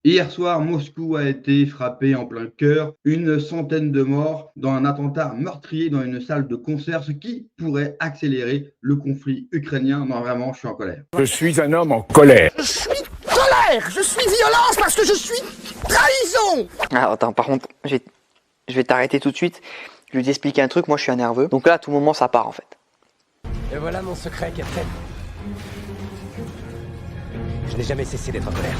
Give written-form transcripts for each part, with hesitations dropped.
Hier soir, Moscou a été frappé en plein cœur, une centaine de morts dans un attentat meurtrier dans une salle de concert, ce qui pourrait accélérer le conflit ukrainien. Non, vraiment, je suis en colère. Je suis un homme en colère. Je suis colère, je suis violence parce que je suis trahison. Ah, attends, par contre, je vais t'arrêter tout de suite. Je vais t'expliquer un truc, moi je suis un nerveux. Donc là, à tout moment, ça part en fait. Et voilà mon secret, Captain. Je n'ai jamais cessé d'être en colère.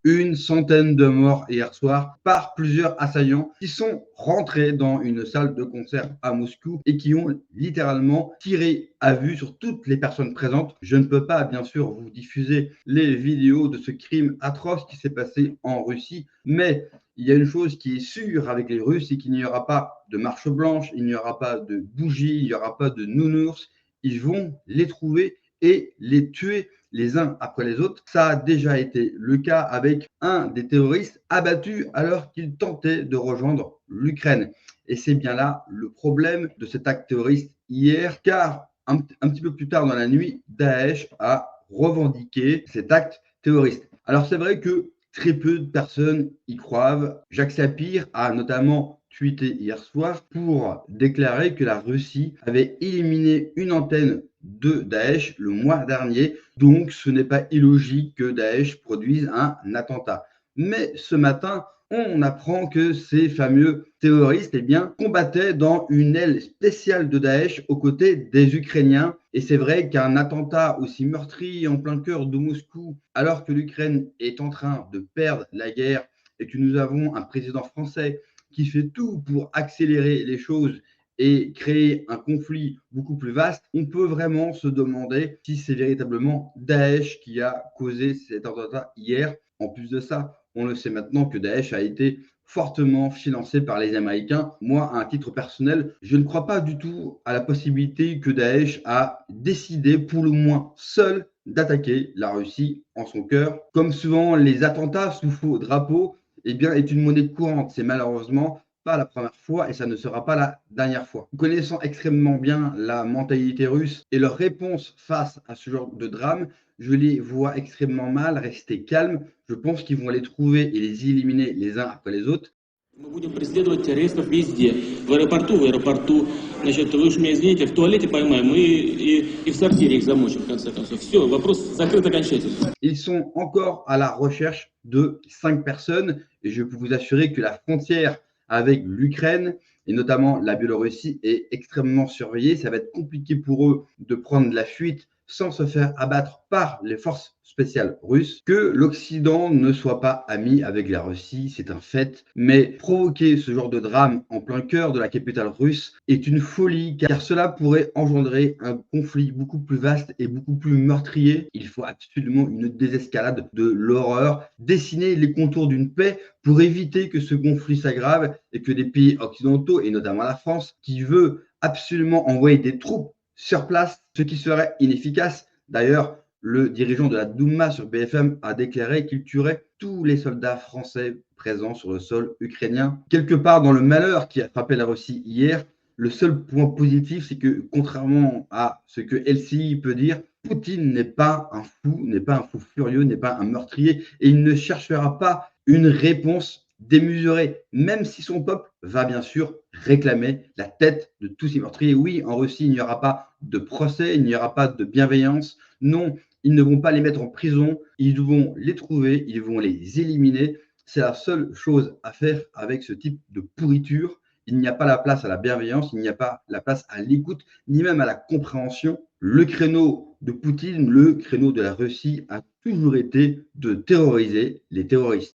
Une centaine de morts hier soir par plusieurs assaillants qui sont rentrés dans une salle de concert à Moscou et qui ont littéralement tiré à vue sur toutes les personnes présentes. Je ne peux pas, bien sûr, vous diffuser les vidéos de ce crime atroce qui s'est passé en Russie, mais il y a une chose qui est sûre avec les Russes, c'est qu'il n'y aura pas de marche blanche, il n'y aura pas de bougies, il n'y aura pas de nounours. Ils vont les trouver et les tuer les uns après les autres. Ça a déjà été le cas avec un des terroristes abattu alors qu'il tentait de rejoindre l'Ukraine. Et c'est bien là le problème de cet acte terroriste hier, car un petit peu plus tard dans la nuit, Daesh a revendiqué cet acte terroriste. Alors c'est vrai que très peu de personnes y croient. Jacques Sapir a notamment tweeté hier soir pour déclarer que la Russie avait éliminé une antenne de Daesh le mois dernier. Donc, ce n'est pas illogique que Daesh produise un attentat. Mais ce matin, on apprend que ces fameux terroristes combattaient dans une aile spéciale de Daesh aux côtés des Ukrainiens. Et c'est vrai qu'un attentat aussi meurtrier en plein cœur de Moscou, alors que l'Ukraine est en train de perdre la guerre et que nous avons un président français qui fait tout pour accélérer les choses et créer un conflit beaucoup plus vaste, on peut vraiment se demander si c'est véritablement Daesh qui a causé cet attentat hier. En plus de ça, on le sait maintenant que Daesh a été fortement financé par les Américains. Moi, à un titre personnel, je ne crois pas du tout à la possibilité que Daesh a décidé, pour le moins seul, d'attaquer la Russie en son cœur. Comme souvent, les attentats sous faux drapeau est une monnaie courante. C'est malheureusement pas la première fois et ça ne sera pas la dernière fois. Connaissant extrêmement bien la mentalité russe et leur réponse face à ce genre de drame, je les vois extrêmement mal rester calmes. Je pense qu'ils vont les trouver et les éliminer les uns après les autres. Мы будем преследовать террористов везде. В аэропорту, значит, вы уж меня извините, в туалете поймаем и в сортире их замочим, в конце концов. Все, вопрос закрыт окончательно. Ils sont encore à la recherche de 5 personnes et je peux vous assurer que la frontière avec l'Ukraine et notamment la Biélorussie est extrêmement surveillée. Ça va être compliqué pour eux de prendre la fuite sans se faire abattre par les forces spéciales russes. Que l'Occident ne soit pas ami avec la Russie, c'est un fait, mais provoquer ce genre de drame en plein cœur de la capitale russe est une folie, car cela pourrait engendrer un conflit beaucoup plus vaste et beaucoup plus meurtrier. Il faut absolument une désescalade de l'horreur, dessiner les contours d'une paix pour éviter que ce conflit s'aggrave et que des pays occidentaux, et notamment la France, qui veut absolument envoyer des troupes sur place, ce qui serait inefficace. D'ailleurs, le dirigeant de la Douma sur BFM a déclaré qu'il tuerait tous les soldats français présents sur le sol ukrainien. Quelque part dans le malheur qui a frappé la Russie hier, le seul point positif, c'est que contrairement à ce que LCI peut dire, Poutine n'est pas un fou, n'est pas un fou furieux, n'est pas un meurtrier et il ne cherchera pas une réponse démesurée, même si son peuple va bien sûr réclamer la tête de tous ces meurtriers. Oui, en Russie, il n'y aura pas de procès, il n'y aura pas de bienveillance. Non, ils ne vont pas les mettre en prison, ils vont les trouver, ils vont les éliminer. C'est la seule chose à faire avec ce type de pourriture. Il n'y a pas la place à la bienveillance, il n'y a pas la place à l'écoute, ni même à la compréhension. Le créneau de Poutine, le créneau de la Russie a toujours été de terroriser les terroristes.